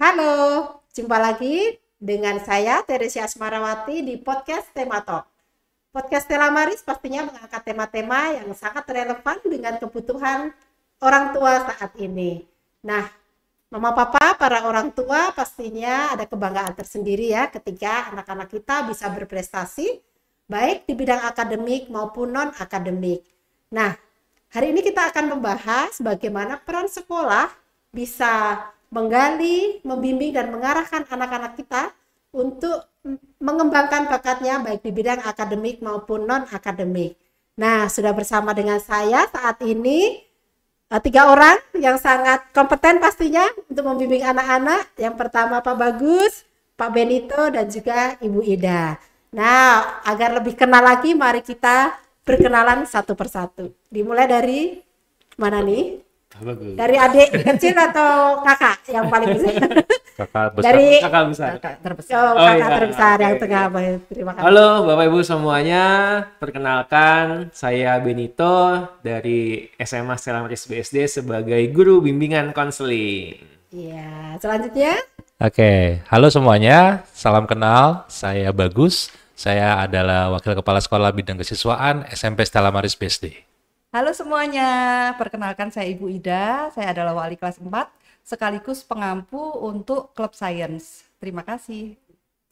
Halo, jumpa lagi dengan saya Teresia Asmarawati di podcast Tema Talk. Podcast Telamaris pastinya mengangkat tema-tema yang sangat relevan dengan kebutuhan orang tua saat ini. Nah, Mama Papa, para orang tua pastinya ada kebanggaan tersendiri ya ketika anak-anak kita bisa berprestasi baik di bidang akademik maupun non-akademik. Nah, hari ini kita akan membahas bagaimana peran sekolah bisa menggali, membimbing, dan mengarahkan anak-anak kita untuk mengembangkan bakatnya baik di bidang akademik maupun non-akademik. Nah, sudah bersama dengan saya saat ini 3 orang yang sangat kompeten pastinya untuk membimbing anak-anak. Yang pertama Pak Bagus, Pak Benito, dan juga Ibu Ida. Nah, agar lebih kenal lagi, mari kita berkenalan satu persatu. Dimulai dari mana nih? Bagus. Dari adik kecil atau kakak yang paling besar? Kakak besar. Dari kakak besar. kakak terbesar. Kakak terbesar yang tengah. Terima kasih. Halo Bapak Ibu semuanya, perkenalkan saya Benito dari SMA Stella Maris BSD sebagai guru bimbingan konseling. Iya, selanjutnya. Oke, halo semuanya, salam kenal, saya Bagus, saya adalah Wakil Kepala Sekolah Bidang Kesiswaan SMP Stella Maris BSD. Halo semuanya, perkenalkan saya Ibu Ida, saya adalah wali kelas 4 sekaligus pengampu untuk klub sains. Terima kasih.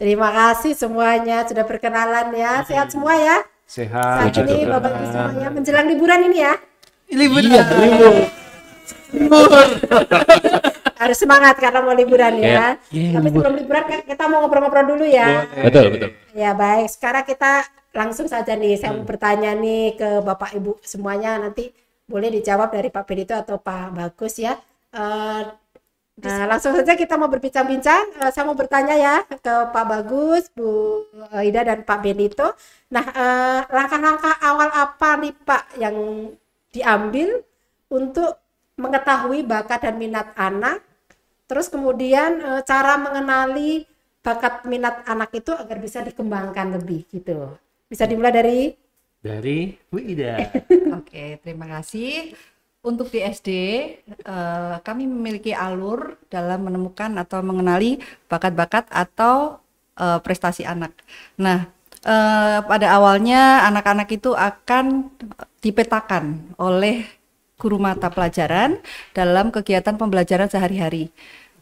Terima kasih semuanya sudah perkenalan ya. Sehat semua ya. Sehat. Saat ini Bapak Ibu semuanya menjelang liburan ini ya. Libur. Harus semangat karena mau liburan ya. Tapi libur. sebelum liburan kita mau ngobrol-ngobrol dulu ya. Betul. Ya baik, sekarang kita langsung saja nih, saya mau bertanya nih ke Bapak Ibu semuanya, nanti boleh dijawab dari Pak Benito atau Pak Bagus ya. Nah, langsung saja kita mau berbincang-bincang. Saya mau bertanya ya ke Pak Bagus, Bu Ida, dan Pak Benito. Nah, langkah-langkah awal apa nih Pak yang diambil untuk mengetahui bakat dan minat anak, terus kemudian cara mengenali bakat minat anak itu agar bisa dikembangkan lebih gitu. Bisa dimulai dari Bu Ida. Oke, terima kasih. Untuk di SD, kami memiliki alur dalam menemukan atau mengenali bakat-bakat atau prestasi anak. Nah, pada awalnya anak-anak itu akan dipetakan oleh guru mata pelajaran dalam kegiatan pembelajaran sehari-hari.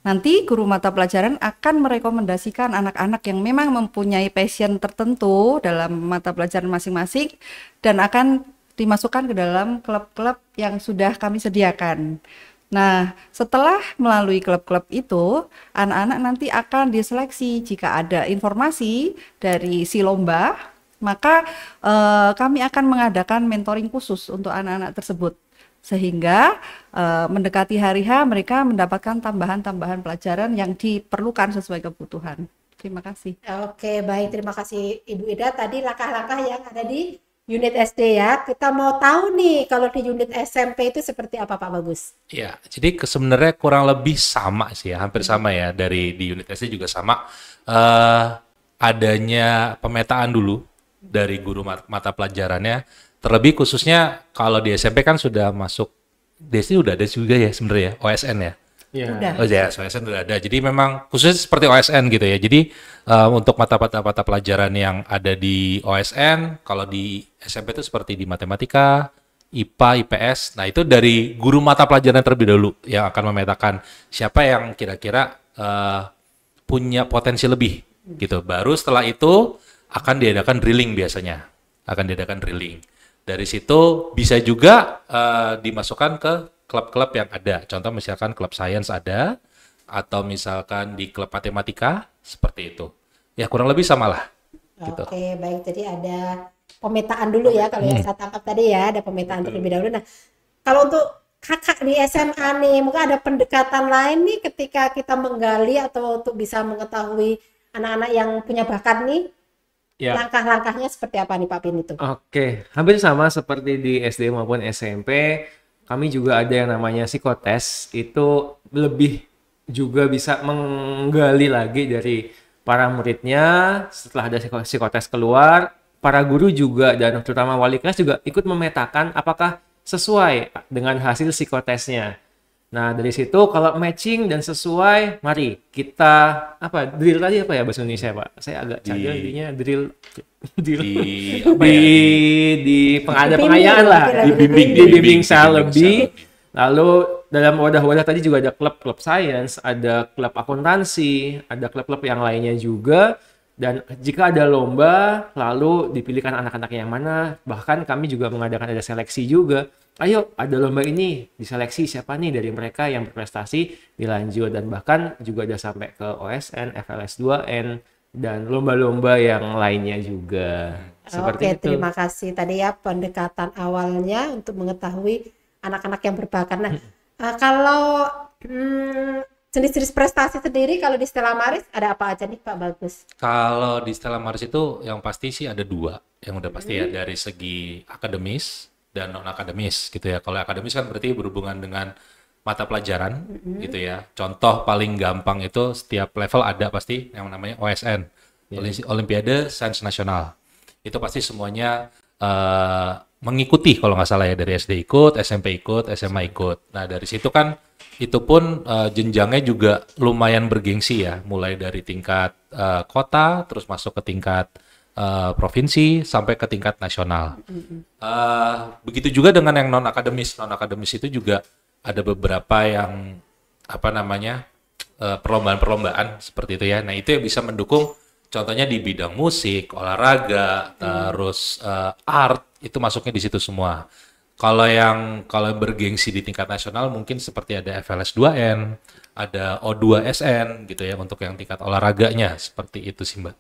Nanti guru mata pelajaran akan merekomendasikan anak-anak yang memang mempunyai passion tertentu dalam mata pelajaran masing-masing dan akan dimasukkan ke dalam klub-klub yang sudah kami sediakan. Nah, setelah melalui klub-klub itu, anak-anak nanti akan diseleksi. Jika ada informasi dari si lomba, maka kami akan mengadakan mentoring khusus untuk anak-anak tersebut. Sehingga mendekati hari H mereka mendapatkan tambahan-tambahan pelajaran yang diperlukan sesuai kebutuhan. Terima kasih. Oke, baik, terima kasih Ibu Ida. Tadi langkah-langkah yang ada di unit SD ya. Kita mau tahu nih kalau di unit SMP itu seperti apa Pak Bagus? Ya, jadi sebenarnya kurang lebih sama sih ya, hampir sama ya, dari di unit SD juga sama. Adanya pemetaan dulu dari guru mata pelajarannya. Terlebih khususnya kalau di SMP kan sudah masuk, di SD udah ada juga ya sebenarnya ya, OSN ya. Iya. Oh ya, OSN udah ada. Jadi memang khususnya seperti OSN gitu ya. Jadi untuk mata pelajaran yang ada di OSN, kalau di SMP itu seperti di matematika, IPA, IPS. Nah itu dari guru mata pelajaran terlebih dahulu yang akan memetakan siapa yang kira-kira punya potensi lebih gitu. Baru setelah itu akan diadakan drilling biasanya. Dari situ bisa juga dimasukkan ke klub-klub yang ada. Contoh misalkan klub sains ada, atau misalkan di klub matematika, seperti itu. Ya kurang lebih samalah. Gitu. Oke, baik. Jadi ada pemetaan dulu ya, kalau yang saya tangkap tadi ya, ada pemetaan terlebih dahulu. Nah, kalau untuk kakak di SMA nih, mungkin ada pendekatan lain nih ketika kita menggali atau untuk bisa mengetahui anak-anak yang punya bakat nih, Ya. langkah-langkahnya seperti apa nih Pak Benito? Oke, hampir sama seperti di SD maupun SMP. Kami juga ada yang namanya psikotes. Itu lebih juga bisa menggali lagi dari para muridnya. Setelah ada psikotes keluar, para guru juga dan terutama wali kelas juga ikut memetakan apakah sesuai dengan hasil psikotesnya. Nah, dari situ kalau matching dan sesuai, mari kita apa drill tadi apa ya bahasa Indonesia, Pak? Saya agak cadel intinya drill di apa ya? Di pengayaan lah, dibimbing saya lebih. Lalu dalam wadah-wadah tadi juga ada klub-klub sains, ada klub akuntansi, ada klub-klub yang lainnya juga. Dan jika ada lomba, lalu dipilihkan anak-anak yang mana. Bahkan kami juga mengadakan ada seleksi juga. Ayo, ada lomba ini, diseleksi siapa nih dari mereka yang berprestasi, dilanjut. Dan bahkan juga ada sampai ke OSN, FLS 2N, dan lomba-lomba yang lainnya juga. Seperti Oke, itu. terima kasih. Tadi ya pendekatan awalnya untuk mengetahui anak-anak yang berbakat. Nah, kalau jenis-jenis prestasi sendiri, kalau di Stella Maris ada apa aja nih Pak Bagus? Kalau di Stella Maris itu yang pasti sih ada dua, yang udah pasti ya dari segi akademis dan non akademis gitu ya. Kalau akademis kan berarti berhubungan dengan mata pelajaran gitu ya. Contoh paling gampang itu setiap level ada pasti yang namanya OSN, Olimpiade Sains Nasional. Itu pasti semuanya mengikuti kalau nggak salah ya, dari SD ikut, SMP ikut, SMA ikut. Nah dari situ kan itu pun jenjangnya juga lumayan bergengsi ya, mulai dari tingkat kota, terus masuk ke tingkat provinsi, sampai ke tingkat nasional. Begitu juga dengan yang non akademis. Non akademis itu juga ada beberapa yang apa namanya perlombaan-perlombaan seperti itu ya. Nah itu yang bisa mendukung, contohnya di bidang musik, olahraga, terus art, itu masuknya di situ semua. Kalau yang bergengsi di tingkat nasional mungkin seperti ada FLS 2N, ada O2SN gitu ya untuk yang tingkat olahraganya, seperti itu sih Mbak.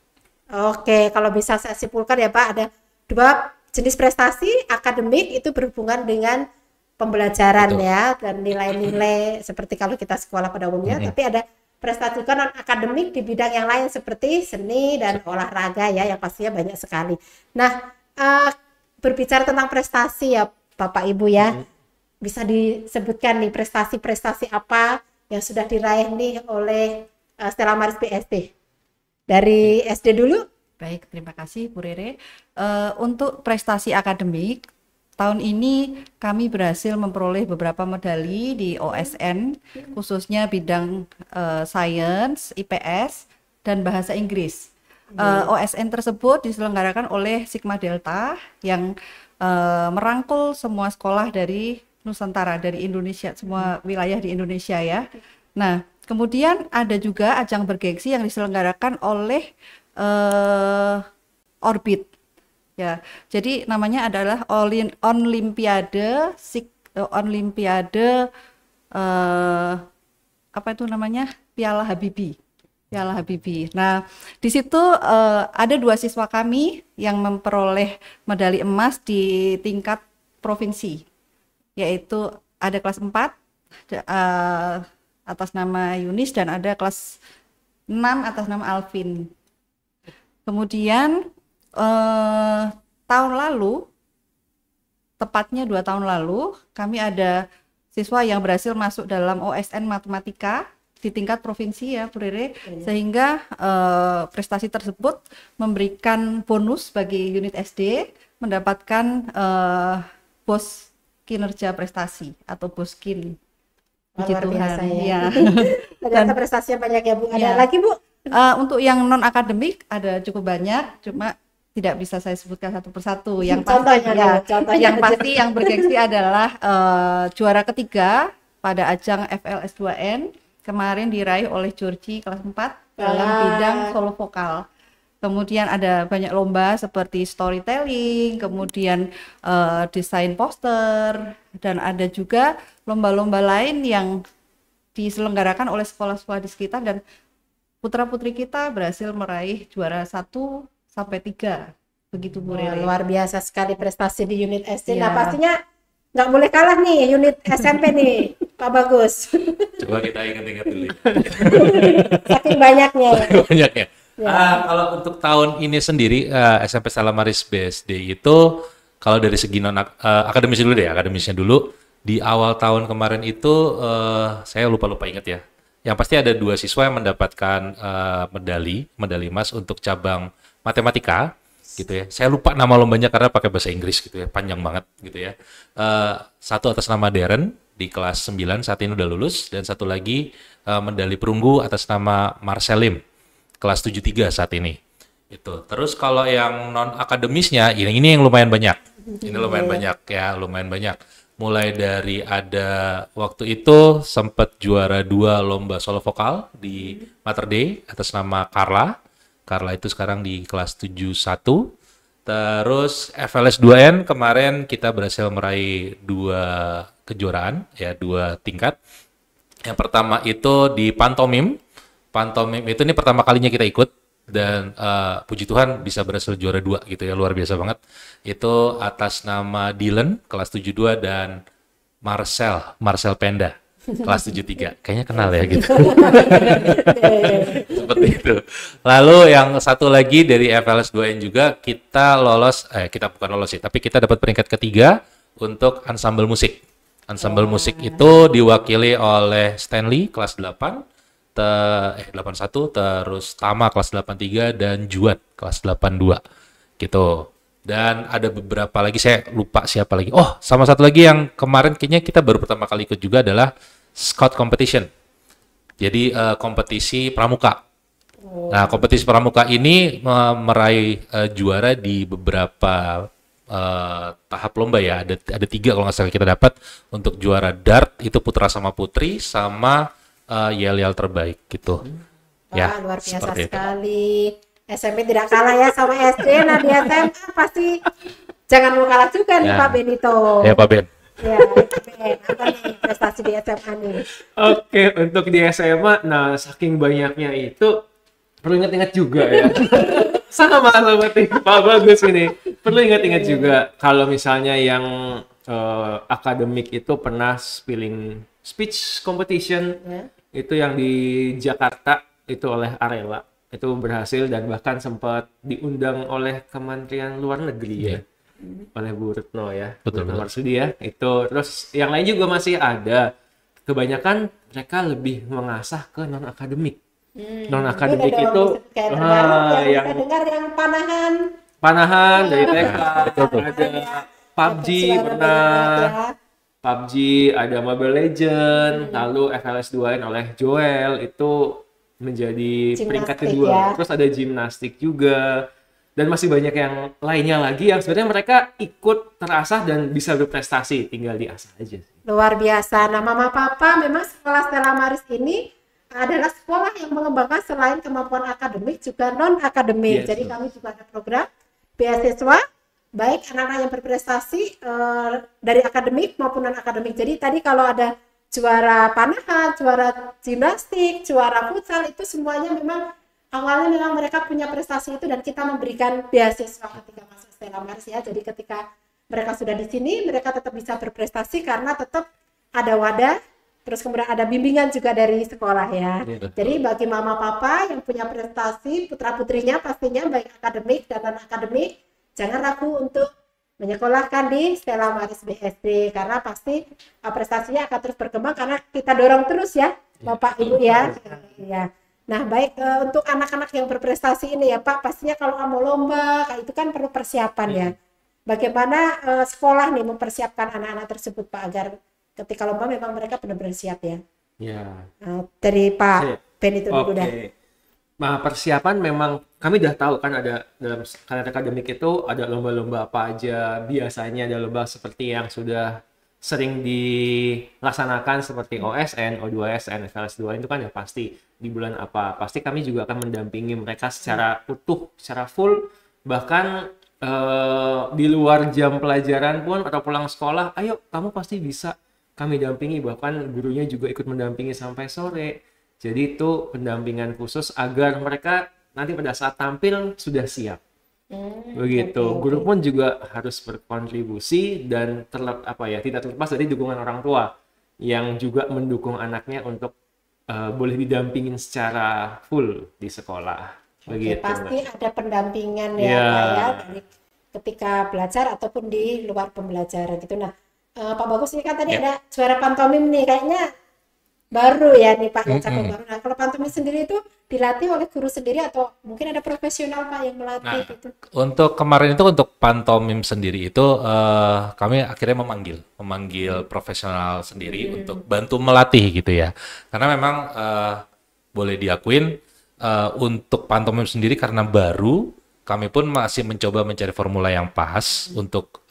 Oke, kalau bisa saya simpulkan ya Pak, ada dua jenis prestasi. Akademik itu berhubungan dengan pembelajaran ya, dan nilai-nilai seperti kalau kita sekolah pada umumnya, tapi ada prestasi non akademik di bidang yang lain seperti seni dan olahraga ya, yang pastinya banyak sekali. Nah, berbicara tentang prestasi ya Bapak Ibu ya, bisa disebutkan nih prestasi-prestasi apa yang sudah diraih nih oleh Stella Maris BSD? Dari SD dulu. Baik, terima kasih Bu Rere. Untuk prestasi akademik, tahun ini kami berhasil memperoleh beberapa medali di OSN, khususnya bidang sains, IPS, dan bahasa Inggris. OSN tersebut diselenggarakan oleh Sigma Delta yang merangkul semua sekolah dari Nusantara, dari Indonesia, semua wilayah di Indonesia ya. Nah, kemudian ada juga ajang bergengsi yang diselenggarakan oleh Orbit. Ya, jadi namanya adalah Olimpiade apa itu namanya? Piala Habibie. Piala Habibie. Nah, di situ ada dua siswa kami yang memperoleh medali emas di tingkat provinsi, yaitu ada kelas 4 atas nama Yunis dan ada kelas 6 atas nama Alvin. Kemudian tahun lalu, tepatnya 2 tahun lalu, kami ada siswa yang berhasil masuk dalam OSN Matematika di tingkat provinsi ya Bu Rere, sehingga prestasi tersebut memberikan bonus bagi unit SD mendapatkan bos kinerja prestasi atau boskin. Luar biasa ya. Dan prestasinya banyak ya Bu. Ada ya. lagi Bu? Untuk yang non akademik ada cukup banyak, cuma tidak bisa saya sebutkan satu persatu. Yang pasti yang bergengsi adalah juara ketiga pada ajang FLS 2N kemarin diraih oleh Georgie kelas 4 dalam bidang solo vokal. Kemudian ada banyak lomba seperti storytelling, kemudian desain poster, dan ada juga lomba-lomba lain yang diselenggarakan oleh sekolah-sekolah di sekitar, dan putra-putri kita berhasil meraih juara 1 sampai 3. Begitu Bu Rere. Luar biasa sekali prestasi di unit SD. Nah, pastinya nggak boleh kalah nih unit SMP nih, Pak Bagus. Coba kita ingat-ingat dulu. Saking banyaknya. Banyaknya. Kalau untuk tahun ini sendiri SMP Stella Maris BSD itu kalau dari segi non akademis dulu deh, akademisnya dulu di awal tahun kemarin itu saya lupa ingat ya. Yang pasti ada 2 siswa yang mendapatkan medali emas untuk cabang matematika gitu ya. Saya lupa nama lombanya karena pakai bahasa Inggris gitu ya, panjang banget gitu ya. Satu atas nama Darren di kelas 9 saat ini udah lulus, dan satu lagi medali perunggu atas nama Marcelim kelas 73 saat ini. Itu. Terus kalau yang non akademisnya ini yang lumayan banyak. Ini lumayan banyak ya, lumayan banyak. Mulai dari ada waktu itu sempat juara 2 lomba solo vokal di Mater Dei atas nama Carla. Carla itu sekarang di kelas 71. Terus FLS 2N kemarin kita berhasil meraih 2 kejuaraan ya, 2 tingkat. Yang pertama itu di pantomim. Pantomim itu ini pertama kalinya kita ikut. Dan puji Tuhan bisa berhasil juara 2 gitu ya, luar biasa banget. Itu atas nama Dylan kelas 72 dan Marcel Penda kelas 73. Kayaknya kenal ya gitu. Seperti itu. Lalu yang satu lagi dari FLS 2N juga kita lolos, kita bukan lolos sih, tapi kita dapat peringkat ketiga untuk ensemble musik. Ensemble musik itu diwakili oleh Stanley kelas 8. 81, terus Tama kelas 83 dan Juat kelas 82 gitu. Dan ada beberapa lagi, saya lupa siapa lagi. Oh, sama satu lagi yang kemarin kayaknya kita baru pertama kali ikut juga adalah Scout Competition. Jadi kompetisi pramuka. Nah, kompetisi pramuka ini meraih juara di beberapa tahap lomba ya. Ada 3 kalau nggak salah kita dapat. Untuk juara dart itu putra sama putri, sama yel-yel terbaik gitu. Wah, Ya, luar biasa seperti itu. sekali. SMP tidak kalah ya sama SD. Nah, di SMA pasti jangan mau kalah juga nih Ya. Pak Benito. Ya, Pak Ben. Ya, Ben, apa nih prestasi di SMA nih? Oke, untuk di SMA, nah saking banyaknya itu perlu ingat-ingat juga ya. Sama seperti Pak Bagus ini. Perlu ingat-ingat juga kalau misalnya yang akademik itu pernah spelling speech competition, Ya. itu yang di Jakarta itu oleh Arela. Itu berhasil dan bahkan sempat diundang oleh Kementerian Luar Negeri ya. Oleh Bu Retno ya. Betul, Bu Retno betul. Marsudi ya. Itu terus yang lain juga masih ada. Kebanyakan mereka lebih mengasah ke non akademik. Non akademik Ini ada itu kayak terbaru yang yang saya dengar yang panahan. panahan dari TK, betul. ada PUBG Suara pernah. banyak ya. PUBG, ada Mobile Legend, lalu FLS 2N oleh Joel itu menjadi peringkat Gimnastik kedua. ya. Terus ada gimnastik juga. Dan masih banyak yang lainnya lagi yang sebenarnya mereka ikut terasah dan bisa berprestasi, tinggal diasah aja sih. Luar biasa. Nah, Mama Papa memang sekolah Stella Maris ini adalah sekolah yang mengembangkan selain kemampuan akademik juga non akademik. Yes, Jadi betul. kami juga ada program beasiswa baik anak-anak yang berprestasi dari akademik maupun non akademik. Jadi tadi kalau ada juara panahan, juara gimnastik, juara futsal itu semuanya memang awalnya memang mereka punya prestasi itu dan kita memberikan beasiswa ketika masuk Stella Maris ya. Jadi ketika mereka sudah di sini, mereka tetap bisa berprestasi karena tetap ada wadah, terus kemudian ada bimbingan juga dari sekolah ya. Iya. Jadi bagi mama papa yang punya prestasi, putra-putrinya pastinya baik akademik dan non-akademik, jangan ragu untuk menyekolahkan di Stella Maris BSD karena pasti prestasinya akan terus berkembang karena kita dorong terus ya, Bapak Ibu ya. Iya. Nah, baik untuk anak-anak yang berprestasi ini ya Pak, pastinya kalau mau lomba kayak itu kan perlu persiapan ya. Bagaimana sekolah nih mempersiapkan anak-anak tersebut Pak agar ketika lomba memang mereka benar-benar siap ya. Ya. Dari Pak Sip. Ben itu dulu Oke. dah. Nah, persiapan memang kami udah tahu kan ada dalam kalender akademik itu ada lomba-lomba apa aja. Biasanya ada lomba seperti yang sudah sering dilaksanakan seperti OSN, O2SN, FLS2 itu kan ya pasti di bulan apa. Pasti kami juga akan mendampingi mereka secara utuh, secara full, bahkan di luar jam pelajaran pun atau pulang sekolah, ayo kamu pasti bisa kami dampingi, bahkan gurunya juga ikut mendampingi sampai sore. Jadi itu pendampingan khusus agar mereka nanti pada saat tampil sudah siap. Begitu. Oke, Guru oke. pun juga harus berkontribusi dan tidak terlepas dari dukungan orang tua yang juga mendukung anaknya untuk boleh didampingin secara full di sekolah. Oke, Begitu. pasti Mbak. ada pendampingan ya Iya. Pak ya dari ketika belajar ataupun di luar pembelajaran gitu. Nah, Pak Bagus ini kan tadi Ya. ada juara pantomim nih kayaknya baru ya nih Pak, yang cabang baru. Nah, kalau pantomim sendiri itu dilatih oleh guru sendiri atau mungkin ada profesional Pak yang melatih gitu? Untuk kemarin itu untuk pantomim sendiri itu kami akhirnya memanggil profesional sendiri untuk bantu melatih gitu ya. Karena memang boleh diakuin untuk pantomim sendiri karena baru, kami pun masih mencoba mencari formula yang pas untuk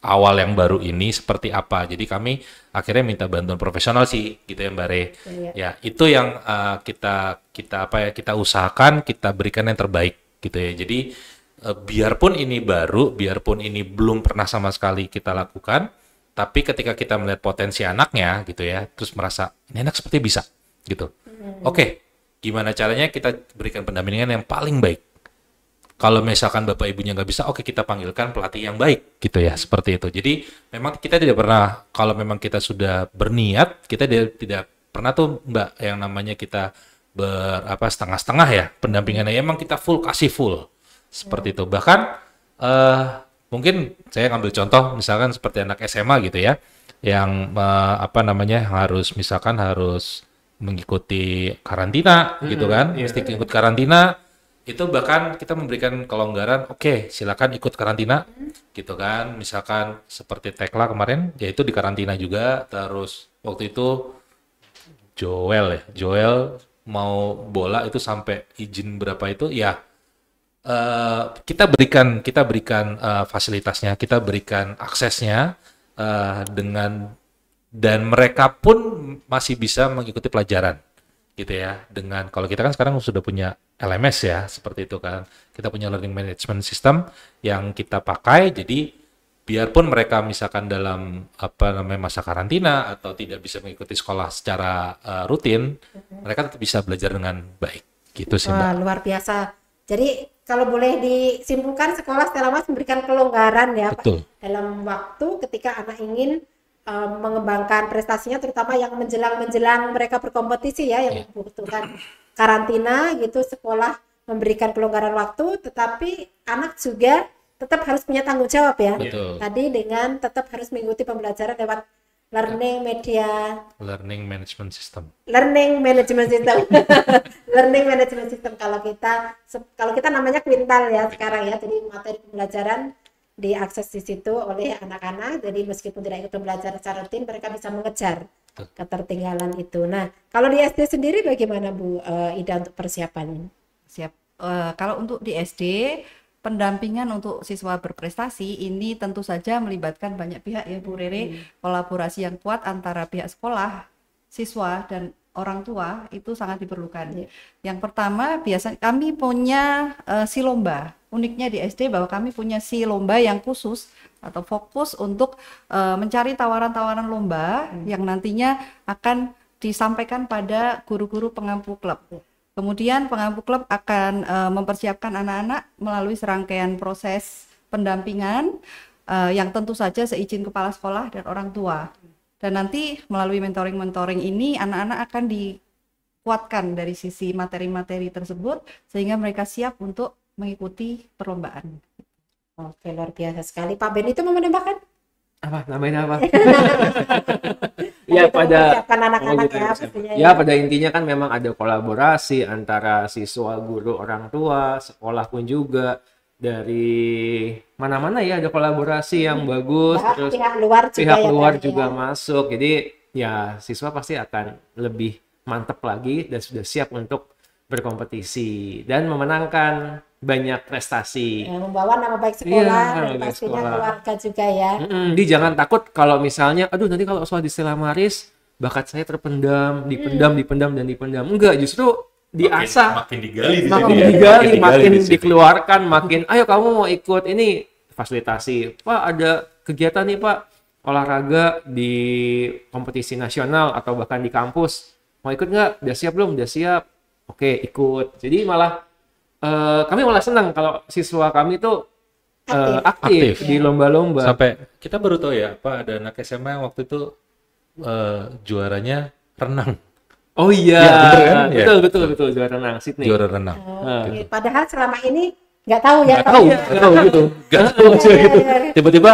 awal yang baru ini seperti apa. Jadi kami akhirnya minta bantuan profesional sih, gitu ya Mbak Re. Ya, itu yang kita usahakan, kita berikan yang terbaik gitu ya. Jadi biarpun ini baru, biarpun ini belum pernah sama sekali kita lakukan, tapi ketika kita melihat potensi anaknya gitu ya, terus merasa ini anak seperti bisa gitu. Oke, gimana caranya kita berikan pendampingan yang paling baik. Kalau misalkan bapak ibunya nggak bisa, oke kita panggilkan pelatih yang baik gitu ya, seperti itu. Jadi memang kita tidak pernah, kalau memang kita sudah berniat, kita tidak pernah tuh Mbak yang namanya kita setengah-setengah ya pendampingannya. Emang kita kasih full seperti itu. Bahkan mungkin saya ngambil contoh misalkan seperti anak SMA gitu ya, yang harus mengikuti karantina gitu kan, mesti ikut karantina. Itu bahkan kita memberikan kelonggaran, oke, silakan ikut karantina gitu kan. Misalkan seperti Tekla kemarin, yaitu di karantina juga. Terus waktu itu Joel mau bola itu sampai izin berapa itu ya, kita berikan fasilitasnya, kita berikan aksesnya dan mereka pun masih bisa mengikuti pelajaran gitu ya. Dengan kalau kita kan sekarang sudah punya LMS ya, seperti itu kan. Kita punya learning management system yang kita pakai, jadi biarpun mereka misalkan dalam masa karantina atau tidak bisa mengikuti sekolah secara rutin, mereka tetap bisa belajar dengan baik. Gitu sih Mbak. Luar biasa. Jadi kalau boleh disimpulkan, sekolah Stella Maris memberikan kelonggaran ya Pak, dalam waktu ketika anak ingin mengembangkan prestasinya, terutama yang menjelang mereka berkompetisi ya, yang membutuhkan karantina gitu. Sekolah memberikan kelonggaran waktu, tetapi anak juga tetap harus punya tanggung jawab ya. Betul. Tadi dengan tetap harus mengikuti pembelajaran lewat learning management system. Learning management system kalau kita namanya Quintal ya sekarang ya. Jadi materi pembelajaran diakses di situ oleh anak-anak. Jadi meskipun tidak ikut pembelajaran secara rutin, mereka bisa mengejar ketertinggalan itu. Nah, kalau di SD sendiri bagaimana Bu Ida untuk persiapannya? Siap. Kalau untuk di SD, pendampingan untuk siswa berprestasi ini tentu saja melibatkan banyak pihak ya Bu Rere. Kolaborasi yang kuat antara pihak sekolah, siswa, dan orang tua itu sangat diperlukan. Yang pertama, biasanya kami punya si lomba. Uniknya di SD bahwa kami punya si lomba yang khusus atau fokus untuk mencari tawaran-tawaran lomba yang nantinya akan disampaikan pada guru-guru pengampu klub. Kemudian pengampu klub akan mempersiapkan anak-anak melalui serangkaian proses pendampingan yang tentu saja seizin kepala sekolah dan orang tua. Dan nanti melalui mentoring ini anak-anak akan dikuatkan dari sisi materi-materi tersebut sehingga mereka siap untuk mengikuti perlombaan. Oke, luar biasa sekali. Pak Ben itu mau menambahkan? Namanya apa? Ya pada anak-anak pada intinya kan memang ada kolaborasi antara siswa, guru, orang tua, sekolah pun juga. Dari mana-mana ya ada kolaborasi yang bagus, terus pihak luar juga masuk. Jadi ya siswa pasti akan lebih mantap lagi dan sudah siap untuk berkompetisi dan memenangkan banyak prestasi. Membawa nama baik sekolah dan pastinya keluarga juga ya. Jadi jangan takut kalau misalnya, aduh nanti kalau soal di Stella Maris bakat saya terpendam, dipendam. Enggak, justru diasah, makin digali, makin dikeluarkan, makin ayo kamu mau ikut ini fasilitasi. Pak ada kegiatan nih Pak, olahraga di kompetisi nasional atau bahkan di kampus. Mau ikut nggak? Udah siap belum? Udah siap. Oke, ikut. Jadi malah kami malah senang kalau siswa kami tuh aktif di lomba-lomba. Sampai kita baru tahu ya, Pak, ada anak SMA yang waktu itu juaranya renang. Oh iya, ya, bener kan? Betul juara renang Sydney. Juara renang. Gitu. Padahal selama ini nggak tahu ya. Nggak tahu gitu. Tiba-tiba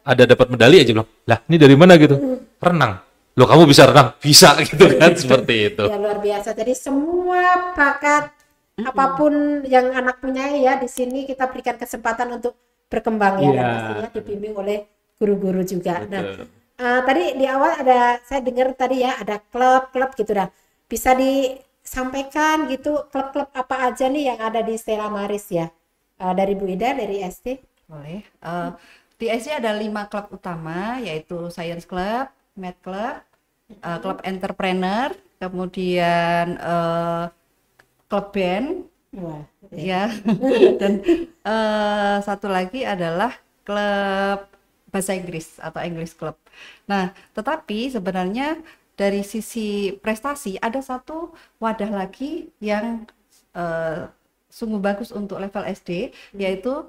ada dapat medali aja bilang, lah ini dari mana gitu? Renang. loh kamu bisa renang? Bisa gitu kan, seperti itu. Ya luar biasa. Jadi semua bakat apapun yang anak punya ya di sini kita berikan kesempatan untuk berkembang ya, dan Iya. pastinya dibimbing oleh guru-guru juga. Nah, Betul. tadi di awal ada saya dengar tadi ya ada klub-klub gitu dah. Bisa disampaikan gitu klub-klub apa aja nih yang ada di Stella Maris ya? Dari Bu Ida dari SD. Boleh. Di SD ada 5 klub utama, yaitu Science Club, Math Club, klub Entrepreneur, kemudian klub band, Wah, ya, dan satu lagi adalah klub bahasa Inggris atau English Club. Nah, tetapi sebenarnya dari sisi prestasi ada satu wadah lagi yang sungguh bagus untuk level SD, yaitu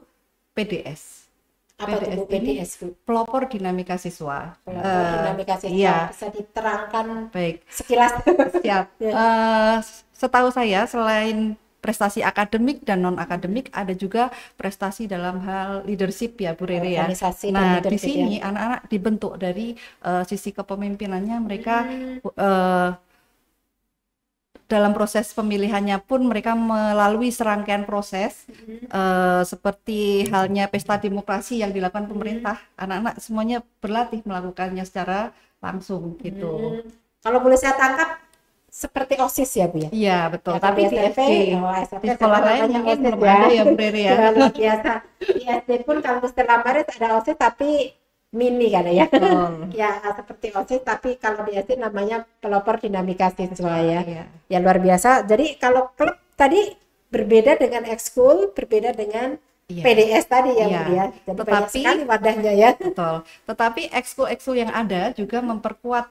PDS. apa tuh Bu, ini PDS Bu? pelopor dinamika siswa. Dinamika siswa. Iya, Bisa diterangkan baik. sekilas. Siap. Ya. Setahu saya selain prestasi akademik dan non akademik ada juga prestasi dalam hal leadership ya Bu Rere ya. Organisasi dan Nah, di leadership sini ya. anak-anak dibentuk dari sisi kepemimpinannya mereka dalam proses pemilihannya pun mereka melalui serangkaian proses seperti halnya pesta demokrasi yang dilakukan pemerintah. Anak-anak semuanya berlatih melakukannya secara langsung gitu. Kalau boleh saya tangkap seperti OSIS ya Bu ya? Iya betul. Ya, Tapi kalau di SMP, SD, SMP di sekolah lain namanya mungkin OSIS belum ada ya Bu Rere ya. Ya, luar biasa. Di SD pun kalau Stella Maris ada OSIS tapi mini kan ya. Betul. Ya seperti OSIS tapi kalau di SD namanya pelopor dinamika siswa ya. Iya. Ya luar biasa. Jadi kalau klub tadi berbeda dengan ekskul, berbeda dengan Iya. PDS tadi ya Iya. Bu ya. Jadi banyak Tetapi- sekali wadahnya ya. Betul. Tetapi ekskul-ekskul yang ada juga memperkuat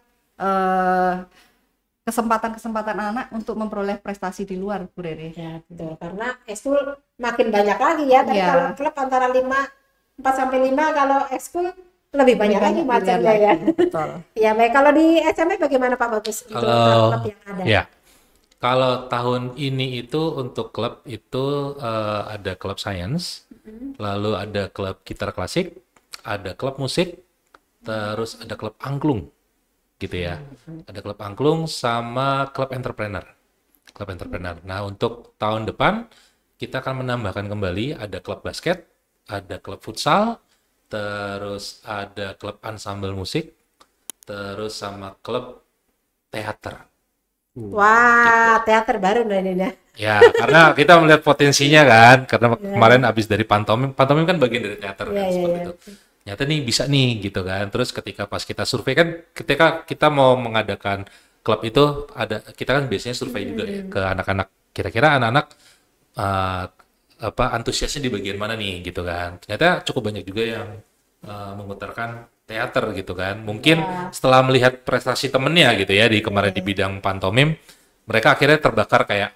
kesempatan-kesempatan anak untuk memperoleh prestasi di luar, Bu Rere. Ya betul. Karena ekskul makin banyak lagi ya. Tapi Iya. kalau klub antara 4 sampai 5, kalau ekskul lebih banyak lagi pilihan macamnya ya. lagi. Betul. Ya baik, kalau di SMP bagaimana Pak Bagus untuk Kalau klub yang ada? ya, kalau tahun ini itu untuk klub itu ada klub science, lalu ada klub gitar klasik, ada klub musik, terus ada klub angklung, gitu ya. Ada klub angklung sama klub entrepreneur. Klub entrepreneur. Nah, untuk tahun depan kita akan menambahkan kembali ada klub basket, ada klub futsal, terus ada klub ensemble musik, terus sama klub teater. Wah, teater baru nih ini ya. Ya, karena kita melihat potensinya kan, karena kemarin habis dari pantomim kan bagian dari teater kan, Iya, seperti iya. itu. Ternyata nih bisa nih gitu kan. Terus ketika pas kita survei kan, ketika kita mau mengadakan klub itu kita kan biasanya survei juga ya ke anak-anak. Kira-kira anak-anak antusiasnya di bagian mana nih gitu kan. Ternyata cukup banyak juga yang memutarkan teater gitu kan. Mungkin setelah melihat prestasi temennya gitu ya di kemarin di bidang pantomim, mereka akhirnya terbakar kayak,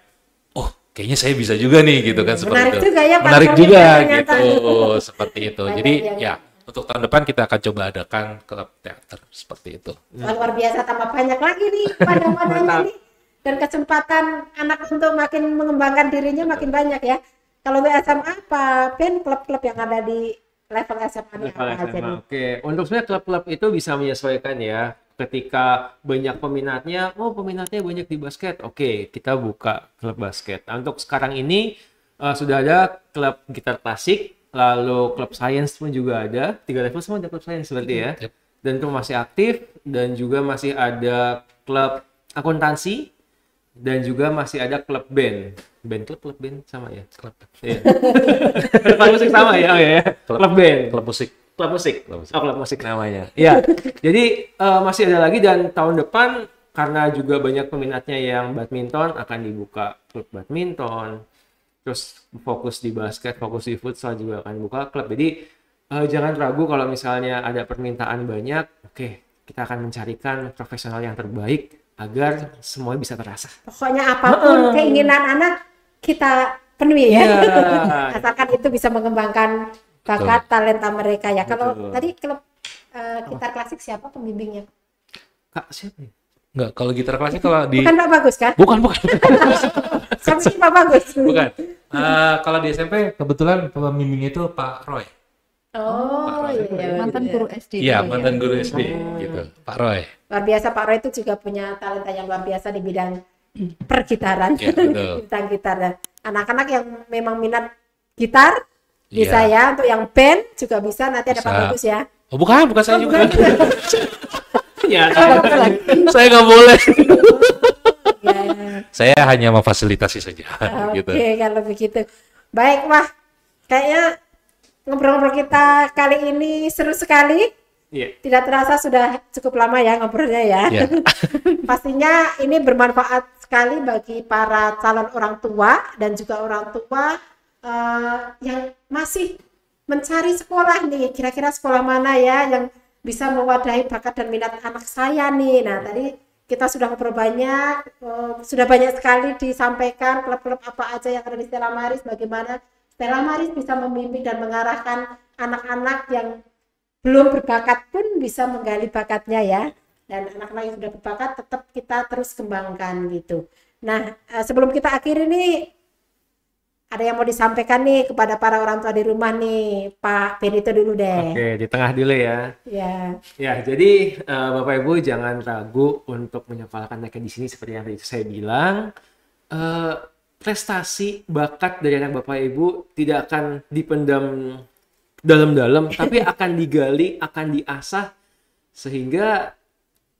oh kayaknya saya bisa juga nih gitu kan, seperti Menarik itu. juga ya Menarik pantomim juga ternyata. gitu, seperti itu. Banyak Jadi yang- ya untuk tahun depan kita akan coba adakan klub teater seperti itu. Wah, luar biasa, tambah banyak lagi nih wadah-wadahnya nih. Dan kesempatan anak untuk makin mengembangkan dirinya makin banyak ya. Kalau untuk SMA apa, Ben, klub-klub yang ada di level SMA ini Level apa aja SMA. nih? Oke, untuk sebenarnya klub-klub itu bisa menyesuaikan ya. Ketika banyak peminatnya, peminatnya banyak di basket. Oke, kita buka klub basket. Nah, untuk sekarang ini sudah ada klub gitar klasik, lalu klub science pun juga ada. 3 level semua ada klub science berarti ya. Yep. Dan itu masih aktif, dan juga masih ada klub akuntansi, dan juga masih ada klub band. Klub band sama ya? Klub. Iya. Klub musik sama ya? Oh ya. Klub band. Klub musik. Klub musik. Oh, klub musik namanya. Ya. Jadi masih ada lagi, dan tahun depan karena juga banyak peminatnya yang badminton akan dibuka klub badminton. Terus fokus di basket, fokus di futsal juga akan buka klub. Jadi jangan ragu kalau misalnya ada permintaan banyak. Oke, kita akan mencarikan profesional yang terbaik agar semua bisa terasa. Pokoknya apapun keinginan anak kita penuhi ya. Iya. Asalkan itu bisa mengembangkan bakat talenta mereka ya. Kalau Betul. tadi klub gitar klasik siapa pembimbingnya? Kak, siapa ya? Enggak, kalau gitar klasik kalau di Bukan Pak Bagus kan? bukan. Siapa sih Pak Bagus? Bukan. Kalau di SMP kebetulan pembimbingnya itu Pak Roy. Oh, iya. Mantan guru SD. Iya, dulu ya. mantan guru SD gitu. Pak Roy. Luar biasa Pak Roy itu juga punya talenta yang luar biasa di bidang pergitaran. Iya, betul. Bidang gitar. Dan anak-anak yang memang minat gitar bisa Iya. ya, untuk yang band juga bisa, nanti ada Pak Bisa. Bagus ya. Oh, bukan saya juga. Ya, Saya nggak boleh. Ya. Saya hanya memfasilitasi saja Oke, gitu. kalau begitu. Baik, wah, kayaknya ngobrol-ngobrol kita kali ini seru sekali. iya. Tidak terasa sudah cukup lama ya ngobrolnya ya. Ya. Pastinya ini bermanfaat sekali bagi para calon orang tua dan juga orang tua yang masih mencari sekolah nih. Kira-kira sekolah mana ya yang bisa mewadahi bakat dan minat anak saya nih. Nah, tadi kita sudah ngobrol banyak, sudah banyak sekali disampaikan klub-klub apa aja yang ada di Stella Maris, bagaimana Stella Maris bisa membimbing dan mengarahkan anak-anak yang belum berbakat pun bisa menggali bakatnya ya. Dan anak-anak yang sudah berbakat tetap kita terus kembangkan gitu. Nah, sebelum kita akhiri nih, ada yang mau disampaikan nih kepada para orang tua di rumah nih, Pak Benito dulu deh. Oke, di tengah dulu ya. Ya, Ya, jadi Bapak Ibu jangan ragu untuk menyekolahkan anaknya di sini seperti yang tadi saya bilang. Prestasi bakat dari anak Bapak Ibu tidak akan dipendam dalam-dalam, tapi akan digali, akan diasah sehingga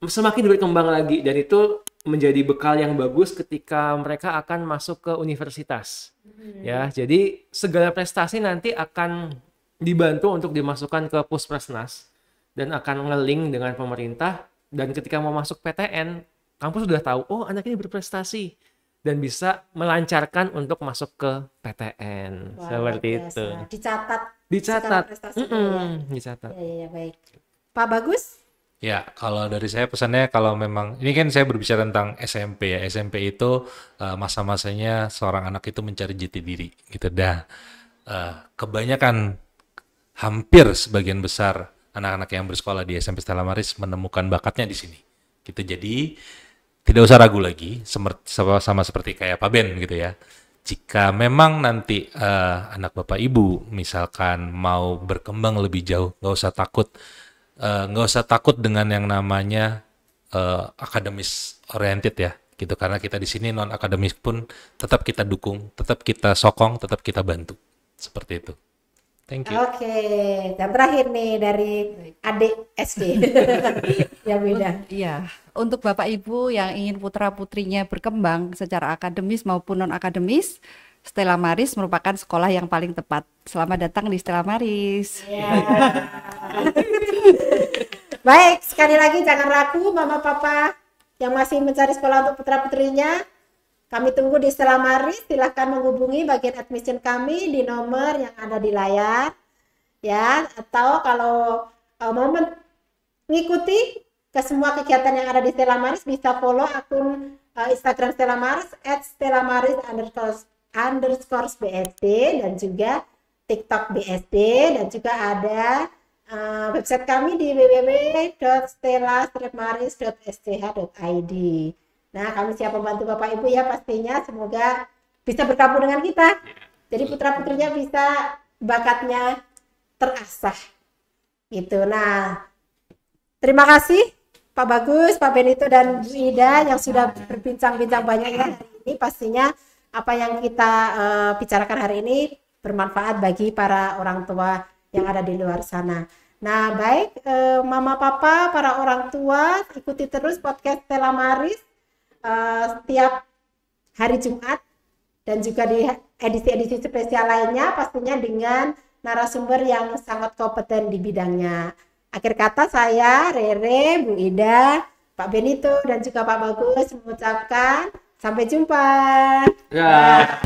semakin berkembang lagi, dan itu menjadi bekal yang bagus ketika mereka akan masuk ke universitas. Ya, jadi segala prestasi nanti akan dibantu untuk dimasukkan ke Puspresnas dan akan nge-link dengan pemerintah, dan ketika mau masuk PTN, kampus sudah tahu, oh anak ini berprestasi dan bisa melancarkan untuk masuk ke PTN. wah, Seperti luar biasa. itu. Dicatat. Dicatat. segala prestasinya ya. Dicatat. Ya, baik. Pak Bagus? Ya, kalau dari saya pesannya, kalau memang ini kan saya berbicara tentang SMP ya. SMP itu masa-masanya seorang anak itu mencari jati diri gitu dah. Kebanyakan, hampir sebagian besar anak-anak yang bersekolah di SMP Stella Maris menemukan bakatnya di sini. Gitu. Jadi tidak usah ragu lagi, sama seperti kayak Pak Ben gitu ya. Jika memang nanti anak Bapak Ibu misalkan mau berkembang lebih jauh, nggak usah takut dengan yang namanya akademis oriented ya, gitu. Karena kita di sini non akademis pun tetap kita dukung, tetap kita sokong, tetap kita bantu, seperti itu. Thank you. Oke, dan terakhir nih dari adik SD. Yang beda. Iya, untuk Bapak Ibu yang ingin putra-putrinya berkembang secara akademis maupun non-akademis, Stella Maris merupakan sekolah yang paling tepat. Selamat datang di Stella Maris. Ya. Baik, sekali lagi jangan ragu Mama Papa yang masih mencari sekolah untuk putra-putrinya. Kami tunggu di Stella Maris. Silahkan menghubungi bagian admission kami di nomor yang ada di layar. Ya, atau kalau mau mengikuti ke semua kegiatan yang ada di Stella Maris, bisa follow akun Instagram Stella Maris @stellamaris_BSD dan juga TikTok BSD, dan juga ada website kami di www.stella-maris.sch.id. Nah, kami siap membantu Bapak Ibu ya pastinya. Semoga bisa bergabung dengan kita. Jadi putra-putrinya bisa bakatnya terasah. Gitu. Nah, terima kasih Pak Bagus, Pak Benito, dan Bu Ida yang sudah berbincang-bincang banyak ya hari ini. Pastinya apa yang kita bicarakan hari ini bermanfaat bagi para orang tua yang ada di luar sana. Nah, baik Mama Papa, para orang tua, ikuti terus podcast Stella Maris setiap hari Jumat dan juga di edisi-edisi spesial lainnya, pastinya dengan narasumber yang sangat kompeten di bidangnya. Akhir kata saya, Rere, Bu Ida, Pak Benito, dan juga Pak Bagus mengucapkan sampai jumpa. Ya.